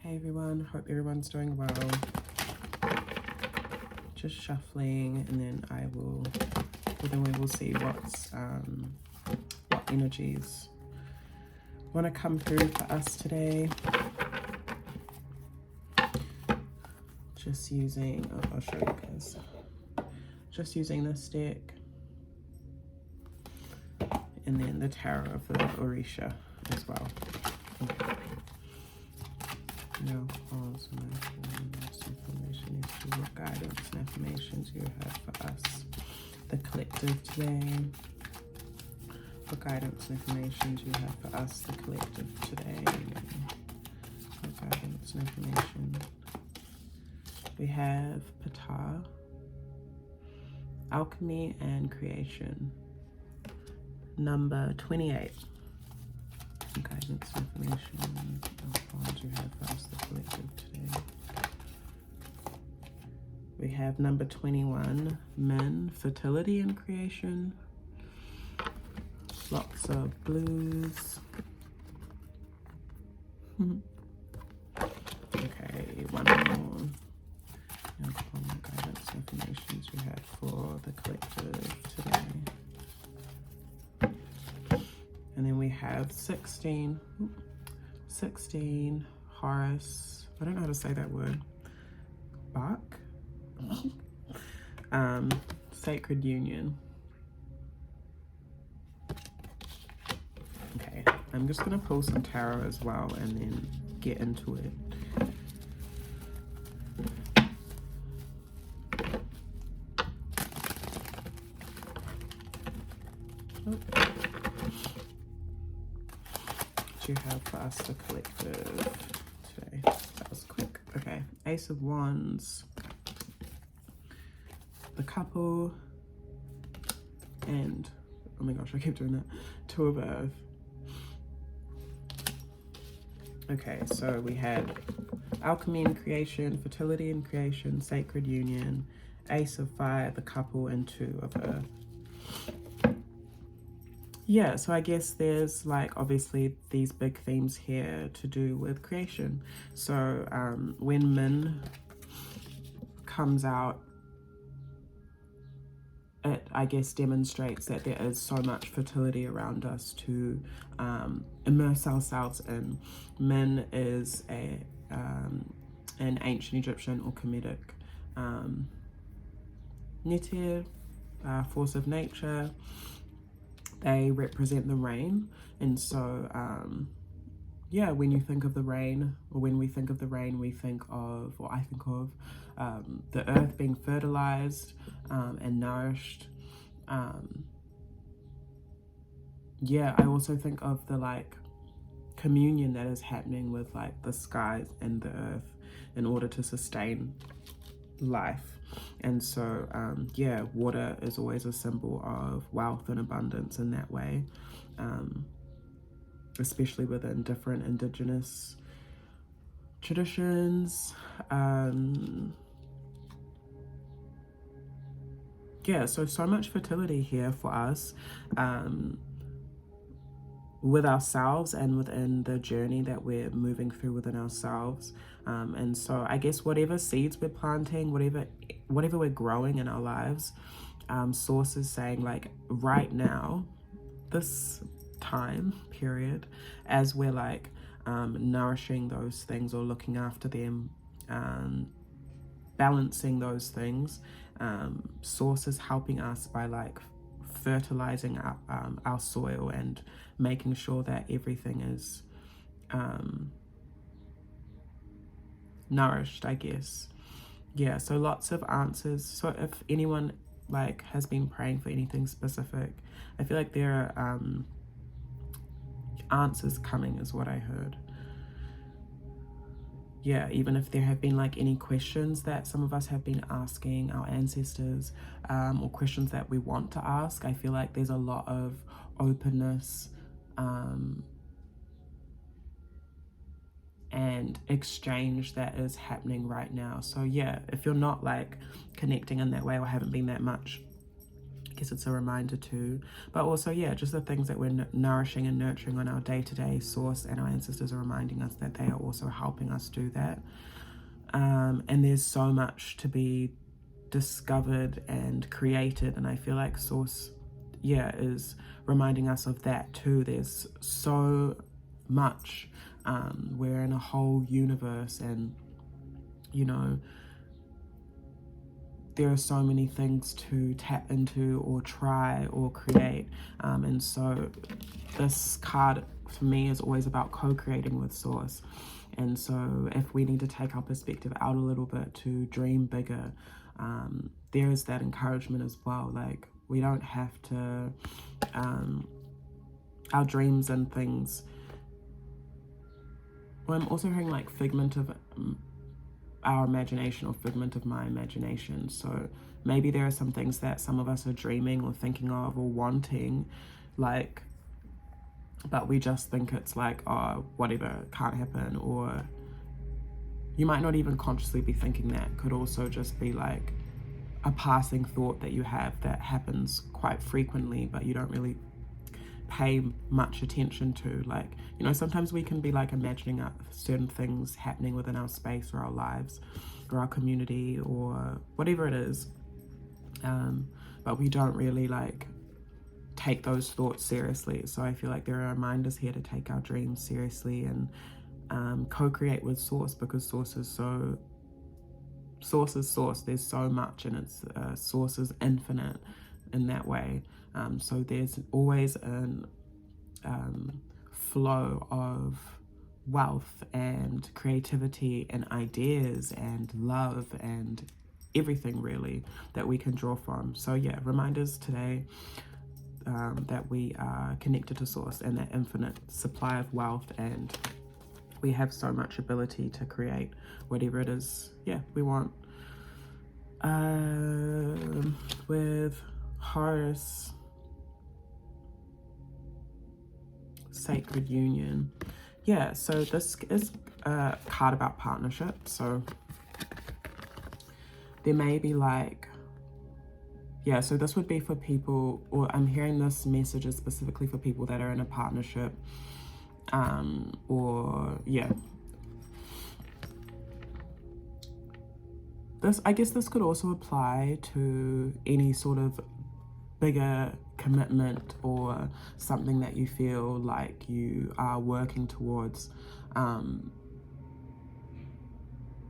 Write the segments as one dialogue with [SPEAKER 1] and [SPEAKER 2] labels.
[SPEAKER 1] Hey everyone, hope everyone's doing well. Just shuffling, and then we will see what energies want to come through for us today. Just using, I'll show you guys. Just using this deck, and then the Tarot of the Orisha as well. Okay. Now, pause and information is to what guidance and affirmations you have for us, the collective today. What guidance and affirmations you have for us, the collective today. What guidance and information. We have Pata, Alchemy and Creation. Number 28. Guidance and information. What you have for us, the collective today. We have number 21, Men, Fertility and Creation. Lots of blues. Okay, one more. Guidance information you have for the collective today. And then we have 16, Horus. I don't know how to say that word. Bach. Sacred Union. Okay, I'm just gonna pull some tarot as well and then get into it. What you have for us, the collective today? That was quick. Okay, Ace of Wands, the Couple, and oh my gosh, I keep doing that. Two of Earth. Okay, so we had Alchemy and Creation, Fertility and Creation, Sacred Union, Ace of Fire, the Couple, and Two of Earth. Yeah, so I guess there's like obviously these big themes here to do with creation. So when Min comes out, it I guess demonstrates that there is so much fertility around us to immerse ourselves in. Min is an ancient Egyptian or Kemetic neter, force of nature. They represent the rain, and so yeah, when you think of the rain, or when we think of the rain, we think of, or I think of the earth being fertilized and nourished. Yeah, I also think of the like communion that is happening with like the skies and the earth in order to sustain life. And so yeah, water is always a symbol of wealth and abundance in that way, especially within different indigenous traditions. Yeah, so much fertility here for us, with ourselves and within the journey that we're moving through within ourselves. And so I guess whatever seeds we're planting, whatever we're growing in our lives, Source is saying like right now, this time period, as we're like nourishing those things or looking after them, balancing those things, Source is helping us by like fertilizing our soil and making sure that everything is nourished, I guess. Yeah, so lots of answers. So if anyone like has been praying for anything specific, I feel like there are answers coming is what I heard. Yeah, even if there have been like any questions that some of us have been asking our ancestors, or questions that we want to ask, I feel like there's a lot of openness and exchange that is happening right now. So yeah, if you're not like connecting in that way or haven't been that much guess it's a reminder too. But also, yeah, just the things that we're nourishing and nurturing on our day-to-day. Source and our ancestors are reminding us that they are also helping us do that. And there's so much to be discovered and created, and I feel like Source, yeah, is reminding us of that too. There's so much. We're in a whole universe, and you know, there are so many things to tap into or try or create. And so this card for me is always about co-creating with Source. And so if we need to take our perspective out a little bit to dream bigger, there is that encouragement as well. Like, we don't have to, our dreams and things. Well, I'm also hearing like figment of our imagination or figment of my imagination. So maybe there are some things that some of us are dreaming or thinking of or wanting, like, but we just think it's like, oh, whatever, can't happen. Or you might not even consciously be thinking that. Could also just be like a passing thought that you have that happens quite frequently, but you don't really pay much attention to. Like, you know, sometimes we can be like imagining certain things happening within our space or our lives or our community or whatever it is, but we don't really like take those thoughts seriously. So I feel like there are reminders here to take our dreams seriously and co-create with Source, because Source is Source. There's so much, and it's Source is infinite in that way. So there's always an flow of wealth and creativity and ideas and love and everything really that we can draw from. So yeah, reminders today that we are connected to Source and that infinite supply of wealth, and we have so much ability to create whatever it is, yeah, we want. With Horus, Sacred Union. Yeah, so this is a card about partnership. So there may be like, yeah, so this would be for people, or I'm hearing this message is specifically for people that are in a partnership, or yeah. I guess this could also apply to any sort of bigger commitment or something that you feel like you are working towards.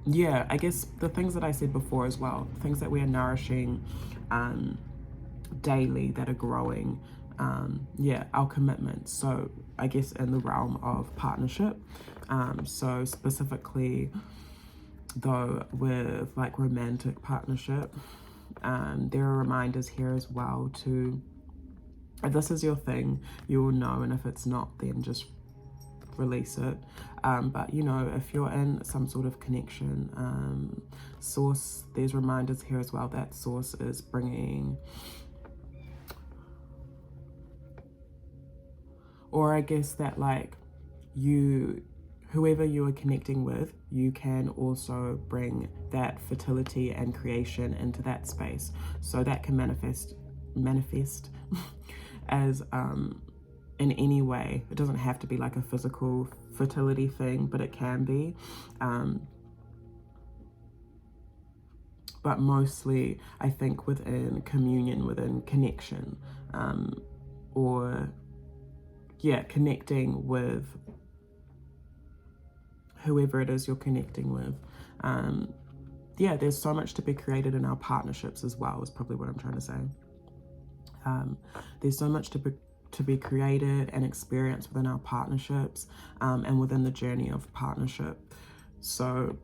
[SPEAKER 1] Yeah, I guess the things that I said before as well, things that we are nourishing daily that are growing, yeah, our commitments. So I guess in the realm of partnership, so specifically though with like romantic partnership, there are reminders here as well to, if this is your thing, you will know, and if it's not, then just release it. But you know, if you're in some sort of connection, Source, there's reminders here as well that Source is bringing, or I guess that like whoever you are connecting with, you can also bring that fertility and creation into that space. So that can manifest as in any way. It doesn't have to be like a physical fertility thing, but it can be. But mostly, I think within communion, within connection, or yeah, connecting with whoever it is you're connecting with. Yeah, there's so much to be created in our partnerships as well, is probably what I'm trying to say. There's so much to be created and experienced within our partnerships, and within the journey of partnership. So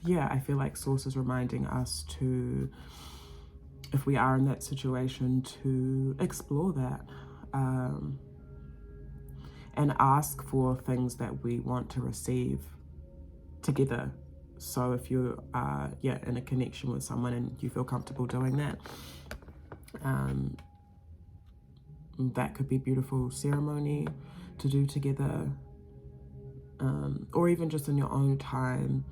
[SPEAKER 1] yeah, I feel like Source is reminding us to, if we are in that situation, to explore that, and ask for things that we want to receive together. So if you are, yeah, in a connection with someone and you feel comfortable doing that, that could be a beautiful ceremony to do together, or even just in your own time,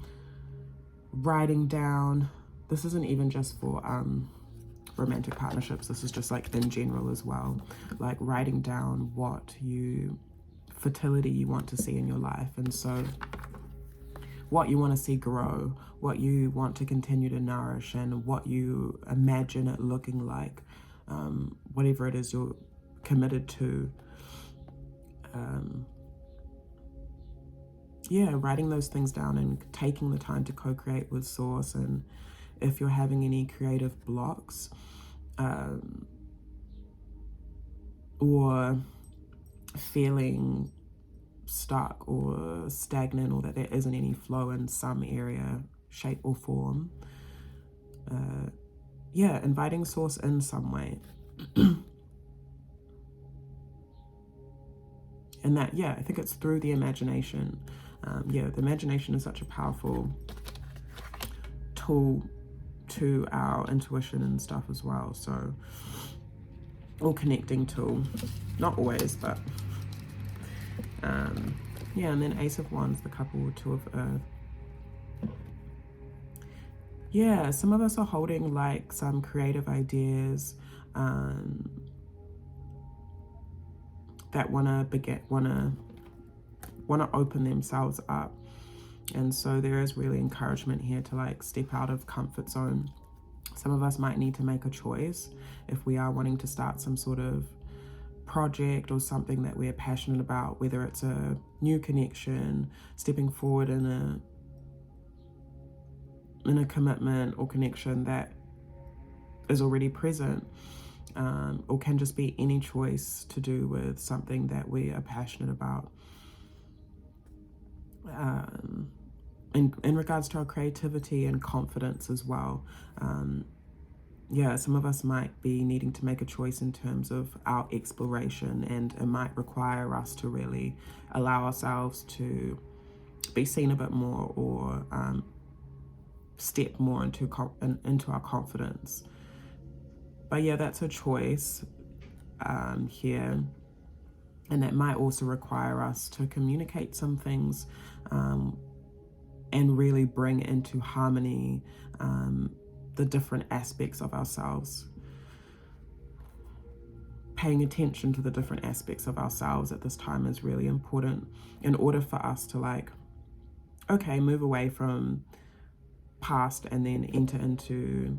[SPEAKER 1] writing down this isn't even just for romantic partnerships. This is just like in general as well. Like writing down what fertility you want to see in your life. And so what you want to see grow, what you want to continue to nourish, and what you imagine it looking like, whatever it is you're committed to. Yeah, writing those things down and taking the time to co-create with Source. And if you're having any creative blocks, or feeling stuck or stagnant, or that there isn't any flow in some area, shape or form, yeah, inviting Source in some way. And that, yeah, I think it's through the imagination. Yeah, the imagination is such a powerful tool to our intuition and stuff as well. So, or connecting tool, not always, but yeah. And then Ace of Wands, the couple, Two of Earth. Yeah, some of us are holding like some creative ideas that want to open themselves up. And so there is really encouragement here to like step out of comfort zone. Some of us might need to make a choice if we are wanting to start some sort of project or something that we're passionate about, whether it's a new connection, stepping forward in a commitment or connection that is already present, or can just be any choice to do with something that we are passionate about. In regards to our creativity and confidence as well. Yeah, some of us might be needing to make a choice in terms of our exploration, and it might require us to really allow ourselves to be seen a bit more, or step more into our confidence. But yeah, that's a choice here. And that might also require us to communicate some things and really bring into harmony the different aspects of ourselves. Paying attention to the different aspects of ourselves at this time is really important in order for us to like, okay, move away from past and then enter into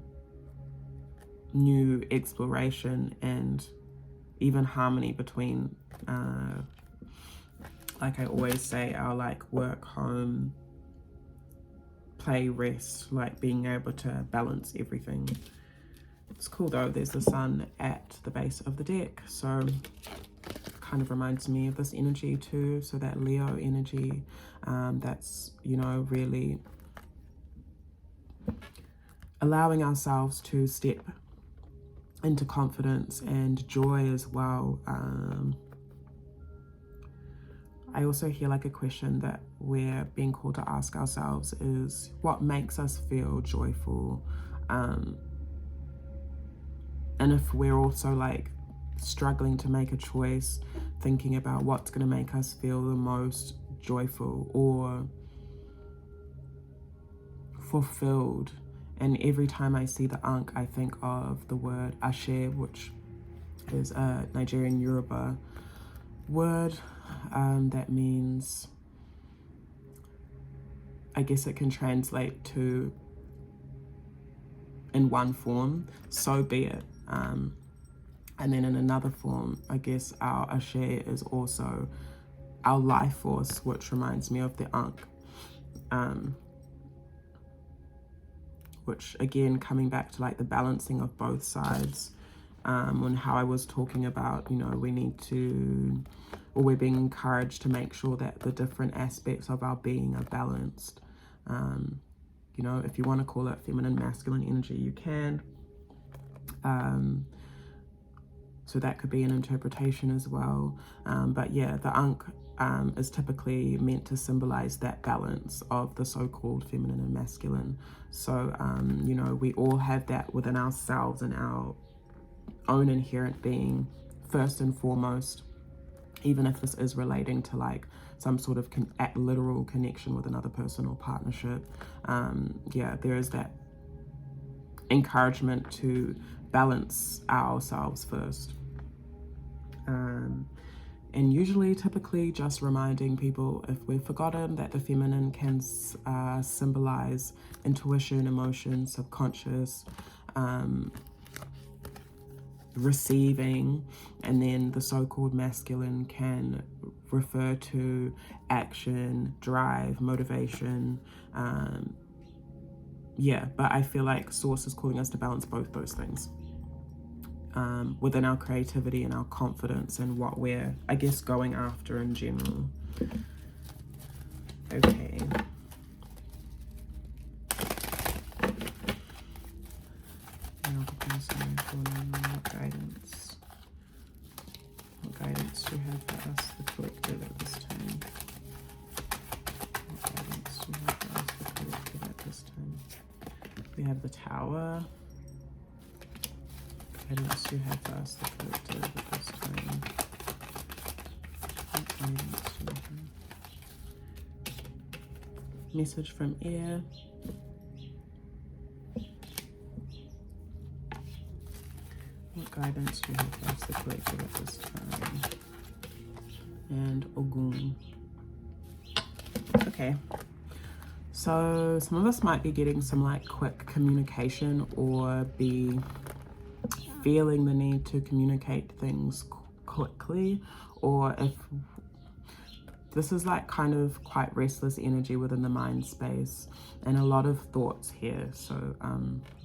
[SPEAKER 1] new exploration and even harmony between, like I always say, our like work, home, play, rest, like being able to balance everything. It's cool though, there's the sun at the base of the deck, so kind of reminds me of this energy too. So that Leo energy, that's, you know, really allowing ourselves to step into confidence and joy as well. I also hear like a question that we're being called to ask ourselves is, what makes us feel joyful? And if we're also like struggling to make a choice, thinking about what's going to make us feel the most joyful or fulfilled. And every time I see the Ankh, I think of the word Ashe, which is a Nigerian Yoruba word that means, I guess it can translate to, in one form, so be it. And then in another form, I guess our Ashe is also our life force, which reminds me of the Ankh. Which again, coming back to like the balancing of both sides, and how I was talking about, you know, we need to, or we're being encouraged to make sure that the different aspects of our being are balanced. You know, if you want to call it feminine, masculine energy, you can. So that could be an interpretation as well. But yeah, the Ankh is typically meant to symbolize that balance of the so-called feminine and masculine. So, you know, we all have that within ourselves and our own inherent being, first and foremost, even if this is relating to like some sort of literal connection with another person or partnership. Yeah, there is that encouragement to balance ourselves first. And usually, typically, just reminding people, if we've forgotten, that the feminine can symbolize intuition, emotion, subconscious, receiving, and then the so-called masculine can refer to action, drive, motivation. Yeah, but I feel like Source is calling us to balance both those things. Within our creativity and our confidence and what we're, I guess, going after in general. Okay. What guidance? What guidance do you have for us, the collective, at this time? What guidance do you have for us, the collective, at this time? We have the Tower. Guidance do you have for us, the collective, at this time? What guidance do you have? Message from Air. What guidance do you have for us, the collective, at this time? And Ogun. Okay. So some of us might be getting some like quick communication or be feeling the need to communicate things quickly, or if this is like kind of quite restless energy within the mind space and a lot of thoughts here. So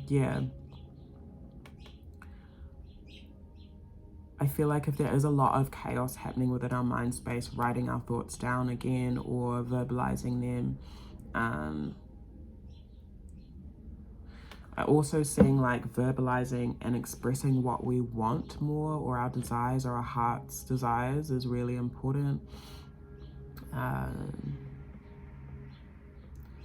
[SPEAKER 1] yeah, I feel like if there is a lot of chaos happening within our mind space, writing our thoughts down again or verbalizing them. I also seeing like verbalizing and expressing what we want more, or our desires, or our heart's desires, is really important.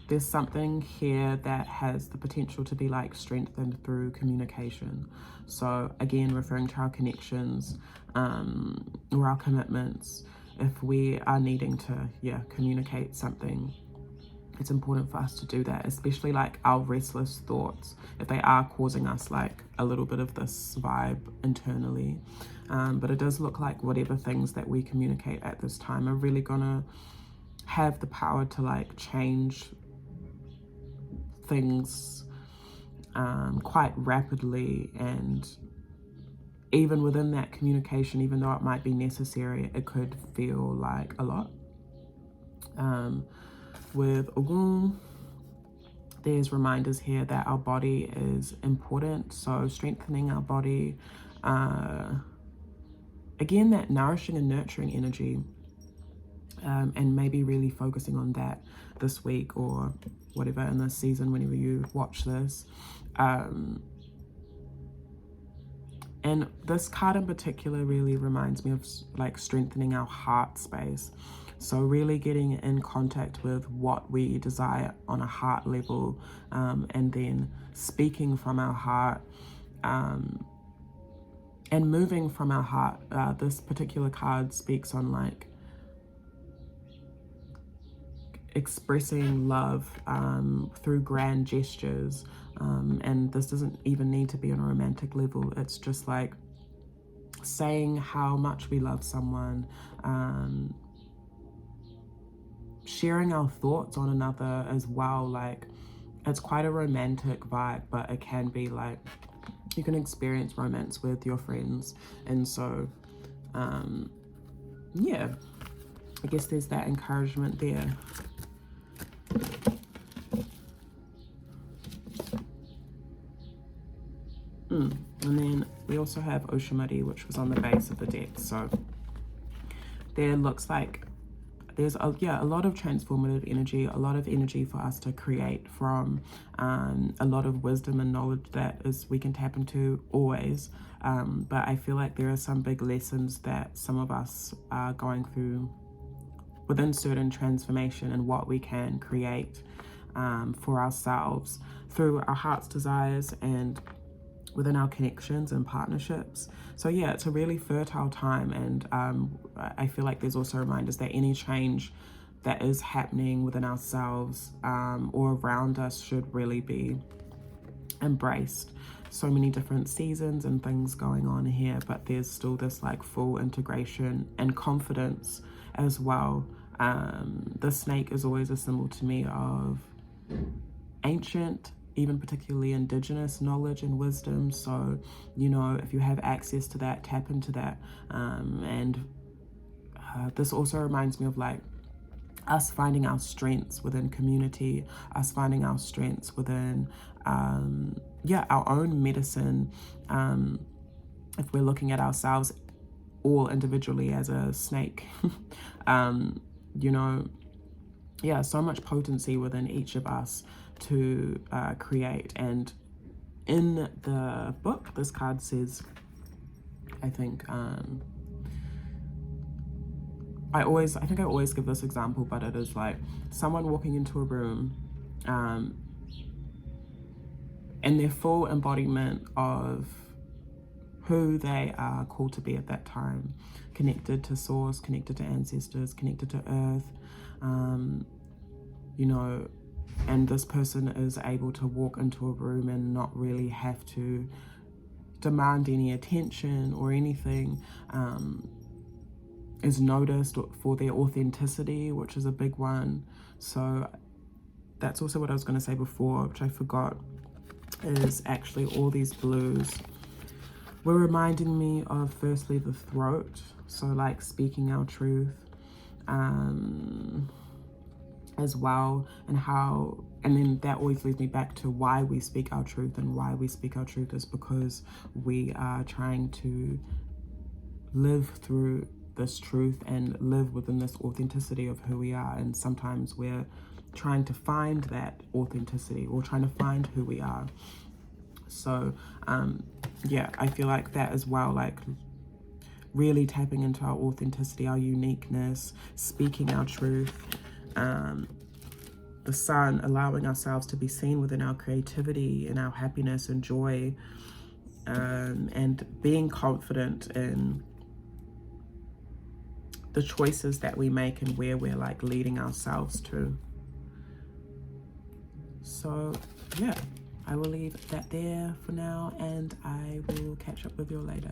[SPEAKER 1] There's something here that has the potential to be like strengthened through communication. So again, referring to our connections, or our commitments, if we are needing to, communicate something, it's important for us to do that, especially like our restless thoughts, if they are causing us like a little bit of this vibe internally. But it does look like whatever things that we communicate at this time are really gonna have the power to like change things quite rapidly. And even within that communication, even though it might be necessary, it could feel like a lot. With Ogun, there's reminders here that our body is important, so strengthening our body, again, that nourishing and nurturing energy, and maybe really focusing on that this week or whatever in this season, whenever you watch this. And this card in particular really reminds me of like strengthening our heart space. So really getting in contact with what we desire on a heart level, and then speaking from our heart, and moving from our heart. This particular card speaks on like expressing love through grand gestures, and this doesn't even need to be on a romantic level. It's just like saying how much we love someone, sharing our thoughts on another as well. Like, it's quite a romantic vibe, but it can be like you can experience romance with your friends. And so yeah, I guess there's that encouragement there. And then we also have Oshamari, which was on the base of the deck. So there looks like there's a lot of transformative energy, a lot of energy for us to create from, a lot of wisdom and knowledge that we can tap into always. But I feel like there are some big lessons that some of us are going through within certain transformation and what we can create for ourselves through our heart's desires and within our connections and partnerships. So yeah, it's a really fertile time, and I feel like there's also reminders that any change that is happening within ourselves or around us should really be embraced so many different seasons and things going on here, but there's still this like full integration and confidence as well. The snake is always a symbol to me of ancient, even particularly indigenous knowledge and wisdom. So, you know, if you have access to that, tap into that. This also reminds me of like us finding our strengths within community, us finding our strengths within, our own medicine. If we're looking at ourselves all individually as a snake, you know, yeah, so much potency within each of us to create. And in the book, this card says, I think, I think I always give this example, but it is like someone walking into a room in their full embodiment of who they are called to be at that time, connected to source, connected to ancestors, connected to earth, you know, and this person is able to walk into a room and not really have to demand any attention or anything, is noticed for their authenticity, which is a big one. So that's also what I was going to say before, which I forgot, is actually all these blues were reminding me of, firstly, the throat, so like speaking our truth, as well, and then that always leads me back to why we speak our truth. And why we speak our truth is because we are trying to live through this truth and live within this authenticity of who we are. And sometimes we're trying to find that authenticity or trying to find who we are. So I feel like that as well, like really tapping into our authenticity, our uniqueness, speaking our truth, the sun, allowing ourselves to be seen within our creativity and our happiness and joy, and being confident in the choices that we make and where we're like leading ourselves to. So yeah, I will leave that there for now, and I will catch up with you later.